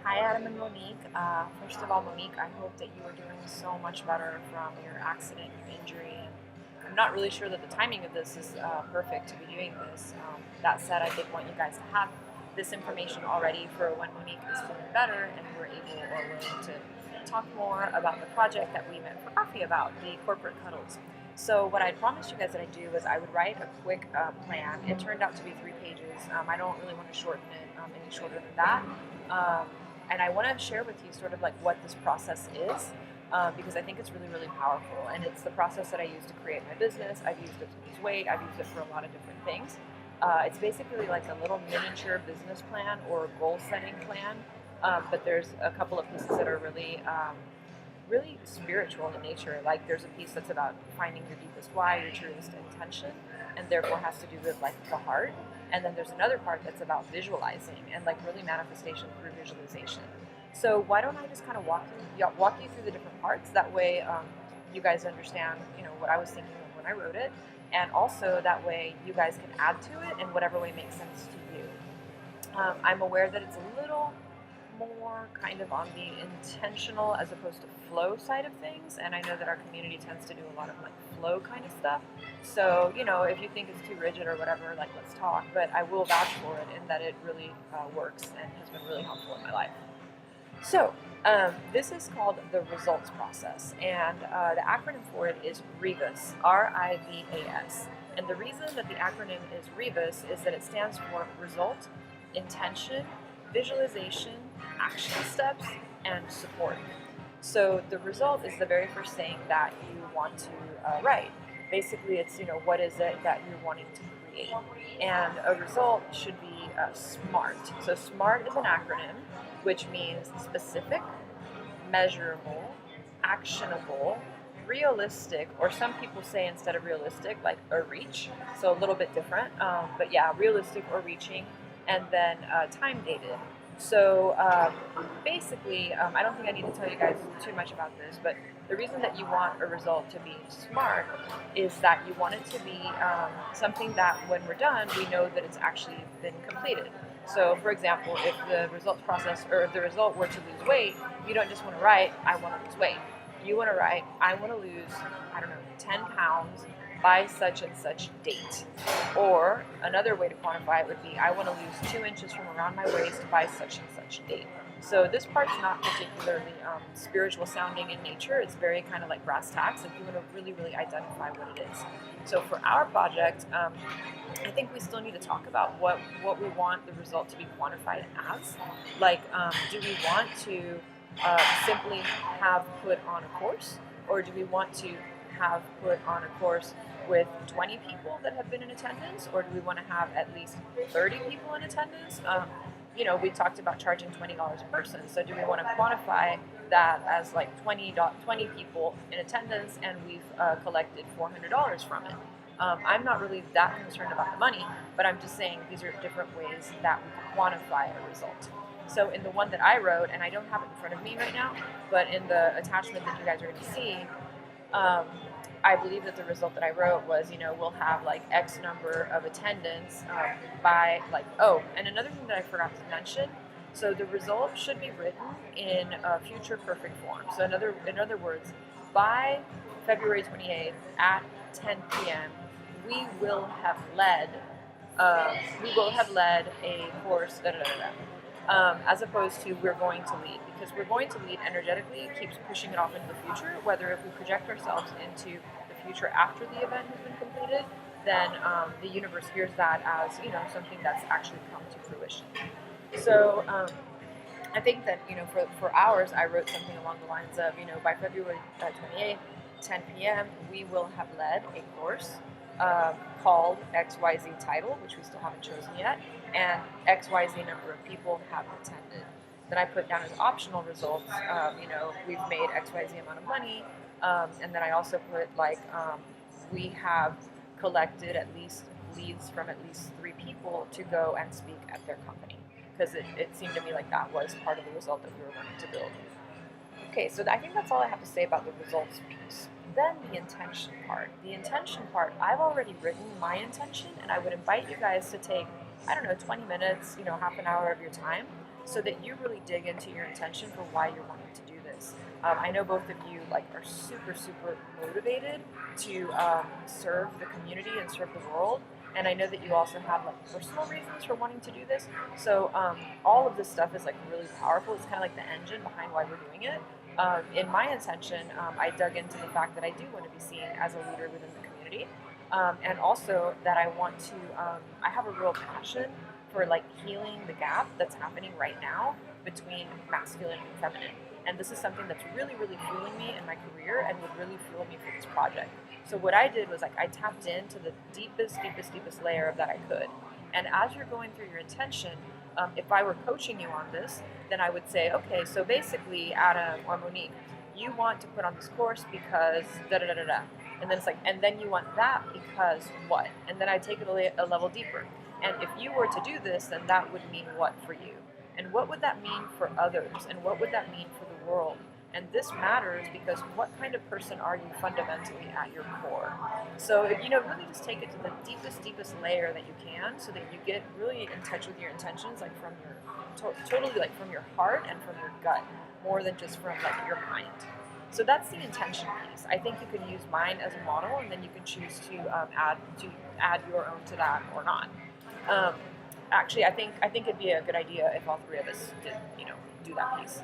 Hi, Adam and Monique. First of all, Monique, I hope that you are doing so much better from your accident, your injury. And I'm not really sure that the timing of this is perfect to be doing this. That said, I did want you guys to have this information already for when Monique is feeling better and we're able or willing to talk more about the project that we met for coffee about, the corporate cuddles. So what I promised you guys that I'd do was I would write a quick plan. It turned out to be 3 pages. I don't really want to shorten it any shorter than that. Um, and I want to share with you sort of like what this process is, because I think it's really, really powerful. And it's the process that I use to create my business. I've used it to lose weight. I've used it for a lot of different things. It's basically like a little miniature business plan or goal setting plan. But there's a couple of pieces that are really spiritual in nature. Like there's a piece that's about finding your deepest why, your truest intention, and therefore has to do with like the heart. And then there's another part that's about visualizing and like really manifestation through visualization. So why don't I just kind of walk you through the different parts? That way, you guys understand, what I was thinking of when I wrote it, and also that way you guys can add to it in whatever way makes sense to you. I'm aware that it's a little more kind of on the intentional as opposed to flow side of things, and I know that our community tends to do a lot of like flow kind of stuff. So if you think it's too rigid or whatever, like let's talk. But I will vouch for it in that it really works and has been really helpful in my life. So this is called the results process, and the acronym for it is RIVAS, RIVAS. And the reason that the acronym is RIVAS is that it stands for result, intention, visualization, action steps, and support. So the result is the very first thing that you want to write. Basically, it's what is it that you're wanting to create, and a result should be SMART. So SMART is an acronym, which means specific, measurable, actionable, realistic, or some people say instead of realistic, like a reach. So a little bit different, but yeah, realistic or reaching, and then time dated. So basically, I don't think I need to tell you guys too much about this, but the reason that you want a result to be SMART is that you want it to be something that when we're done, we know that it's actually been completed. So for example, if the results process or if the result were to lose weight, you don't just want to write, I want to lose weight. You want to write, I want to lose, 10 pounds by such and such date. Or another way to quantify it would be, I want to lose 2 inches from around my waist by such and such date. So this part's not particularly spiritual sounding in nature. It's very kind of like brass tacks. Like you want to really, really identify what it is. So for our project, I think we still need to talk about what we want the result to be quantified as. Like, do we want to simply have put on a course, or do we want to have put on a course with 20 people that have been in attendance, or do we want to have at least 30 people in attendance? We talked about charging $20 a person, so do we want to quantify that as like 20 people in attendance and we've collected $400 from it? I'm not really that concerned about the money, but I'm just saying these are different ways that we can quantify a result. So in the one that I wrote, and I don't have it in front of me right now, but in the attachment that you guys are going to see, I believe that the result that I wrote was, we'll have like X number of attendance by like, oh, and another thing that I forgot to mention, so the result should be written in future perfect form. So in other words, by February 28th at 10 p.m., we will have led a course, as opposed to we're going to lead, because we're going to lead energetically keeps pushing it off into the future. Whether if we project ourselves into the future after the event has been completed, then the universe hears that as something that's actually come to fruition. So I think that for ours, I wrote something along the lines of by February 28th, 10 p.m., we will have led a course called XYZ title, which we still haven't chosen yet, and XYZ number of people have attended. Then I put down as optional results, we've made XYZ amount of money, and then I also put we have collected at least leads from at least 3 people to go and speak at their company, because it seemed to me like that was part of the result that we were wanting to build. Okay, so I think that's all I have to say about the results piece. Then the intention part. The intention part, I've already written my intention, and I would invite you guys to take, 20 minutes, half an hour of your time so that you really dig into your intention for why you're wanting to do this. I know both of you like are super motivated to serve the community and serve the world, and I know that you also have like personal reasons for wanting to do this. So all of this stuff is like really powerful. It's kind of like the engine behind why we're doing it. In my intention, I dug into the fact that I do want to be seen as a leader within the community, and also that I want to. I have a real passion for like healing the gap that's happening right now between masculine and feminine. And this is something that's really fueling me in my career and would really fuel me for this project. So what I did was like I tapped into the deepest layer of that I could. And as you're going through your intention, if I were coaching you on this, then I would say, okay, so basically, Adam or Monique, you want to put on this course because da da da da da. And then it's like, and then you want that because what? And then I take it a level deeper. And if you were to do this, then that would mean what for you? And what would that mean for others? And what would that mean for the world? And this matters because what kind of person are you fundamentally at your core? So, really just take it to the deepest layer that you can, so that you get really in touch with your intentions, like from your, totally like from your heart and from your gut, more than just from like your mind. So that's the intention piece. I think you can use mine as a model, and then you can choose to add your own to that or not. Actually, I think it'd be a good idea if all three of us did, do that piece.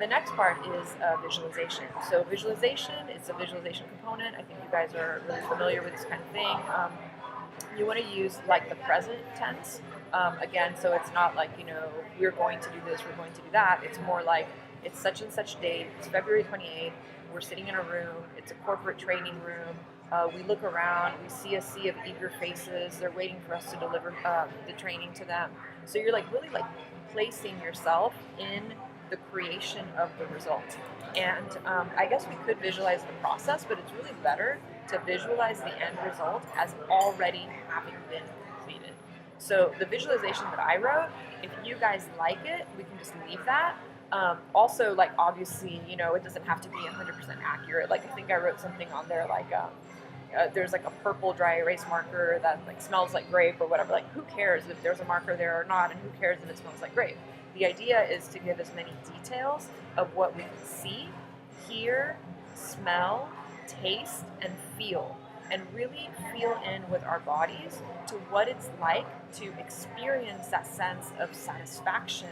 The next part is visualization. So visualization, it's a visualization component. I think you guys are really familiar with this kind of thing. You want to use like the present tense. Again, so it's not like, we're going to do this, we're going to do that. It's more like it's such and such date, it's February 28th, we're sitting in a room, it's a corporate training room. We look around, we see a sea of eager faces, they're waiting for us to deliver the training to them. So you're like really like placing yourself in the creation of the result. And I guess we could visualize the process, but it's really better to visualize the end result as already having been completed. So the visualization that I wrote, if you guys like it, we can just leave that. Also, like obviously, it doesn't have to be 100% accurate. Like I think I wrote something on there like there's like a purple dry erase marker that like smells like grape or whatever. Like who cares if there's a marker there or not, and who cares if it smells like grape? The idea is to give as many details of what we can see, hear, smell, taste, and feel, and really feel in with our bodies to what it's like to experience that sense of satisfaction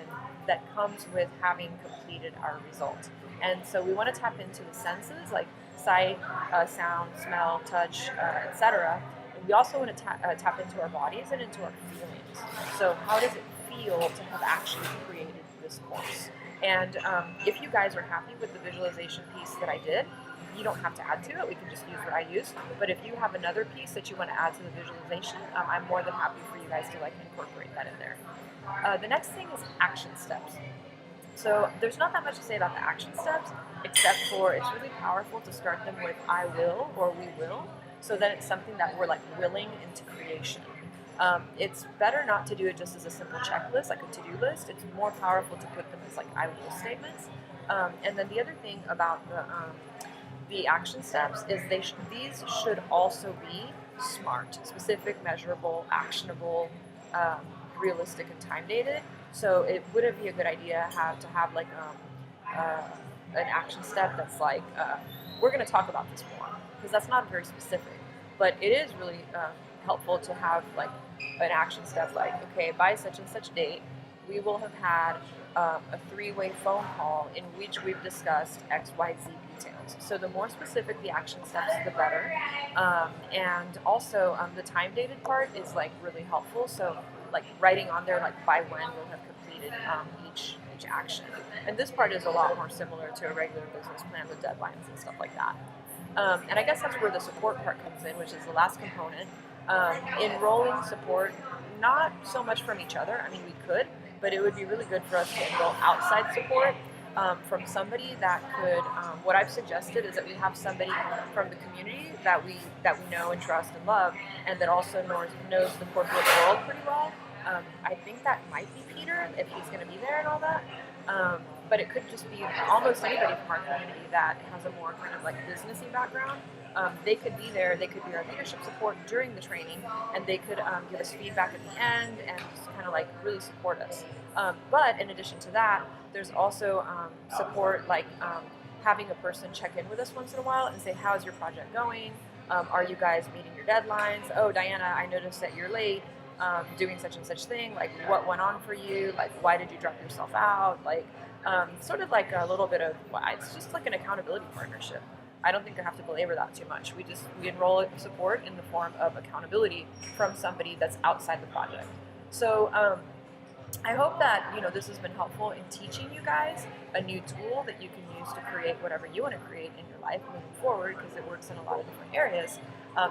that comes with having completed our result. And so we want to tap into the senses like sight, sound, smell, touch, etc. And we also want to tap into our bodies and into our feelings. So how does it feel to have actually created this course? And if you guys are happy with the visualization piece that I did, you don't have to add to it. We can just use what I used. But if you have another piece that you want to add to the visualization, I'm more than happy for you guys to like incorporate that in there. The next thing is action steps. So there's not that much to say about the action steps, except for it's really powerful to start them with I will or we will, so that it's something that we're like willing into creation. It's better not to do it just as a simple checklist, like a to-do list. It's more powerful to put them as like I will statements. And then the other thing about the action steps is these should also be SMART, specific, measurable, actionable, realistic, and time dated. So it wouldn't be a good idea to have like an action step that's like we're going to talk about this more, because that's not very specific. But it is really helpful to have like an action step like, okay, by such and such date we will have had a 3-way phone call in which we've discussed XYZ details. So the more specific the action steps, the better. And also the time dated part is like really helpful. So like writing on there like by when we'll have completed each action. And this part is a lot more similar to a regular business plan with deadlines and stuff like that. And I guess that's where the support part comes in, which is the last component. Enrolling support, not so much from each other. I mean, we could, but it would be really good for us to enroll outside support from somebody that could. What I've suggested is that we have somebody from the community that we know and trust and love, and that also knows the corporate world pretty well. I think that might be Peter if he's going to be there and all that. But it could just be almost anybody from our community that has a more kind of like businessy background. They could be there, they could be our leadership support during the training, and they could give us feedback at the end and just kind of like really support us. But in addition to that, there's also support like having a person check in with us once in a while and say, how's your project going? Are you guys meeting your deadlines? Oh, Diana, I noticed that you're late doing such and such thing. Like, what went on for you? Like, why did you drop yourself out? Like, sort of like a little bit of, well, it's just like an accountability partnership. I don't think I have to belabor that too much. We enroll support in the form of accountability from somebody that's outside the project. So I hope that this has been helpful in teaching you guys a new tool that you can use to create whatever you want to create in your life moving forward, because it works in a lot of different areas.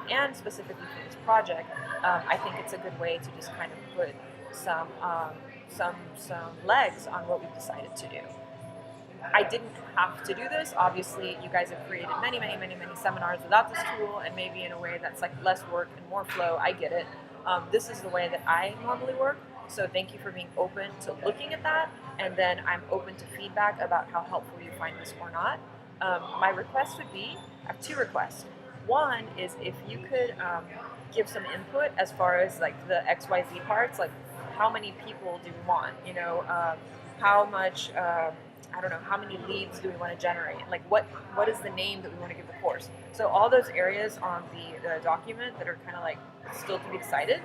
And specifically for this project, I think it's a good way to just kind of put some legs on what we've decided to do. I didn't have to do this. Obviously, you guys have created many seminars without this tool, and maybe in a way that's like less work and more flow. I get it. This is the way that I normally work. So thank you for being open to looking at that, and then I'm open to feedback about how helpful you find this or not. My request would be, I have two requests. One is if you could give some input as far as like the XYZ parts, like how many people do we want? How much, I don't know, how many leads do we want to generate? Like what is the name that we want to give the course? So all those areas on the document that are kind of like still to be decided,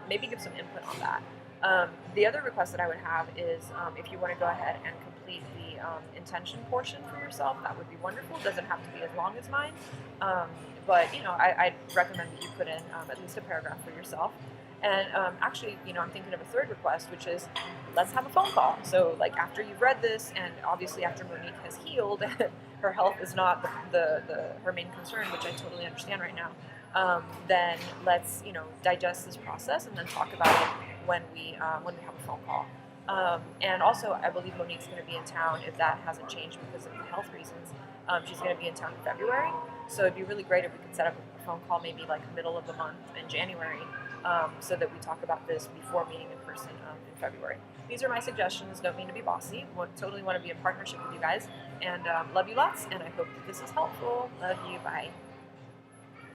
maybe give some input on that. The other request that I would have is if you want to go ahead and complete the intention portion for yourself, that would be wonderful. It doesn't have to be as long as mine, but I'd recommend that you put in at least a paragraph for yourself. And actually, I'm thinking of a third request, which is let's have a phone call. So like after you've read this, and obviously after Monique has healed, her health is not her main concern, which I totally understand right now. Then let's digest this process and then talk about it when we have a phone call. And also, I believe Monique's going to be in town, if that hasn't changed because of the health reasons. She's going to be in town in February, so it'd be really great if we could set up a phone call maybe like middle of the month in January, so that we talk about this before meeting in person in February. These are my suggestions. Don't mean to be bossy. Totally want to be in partnership with you guys, and love you lots, and I hope that this is helpful. Love you. Bye.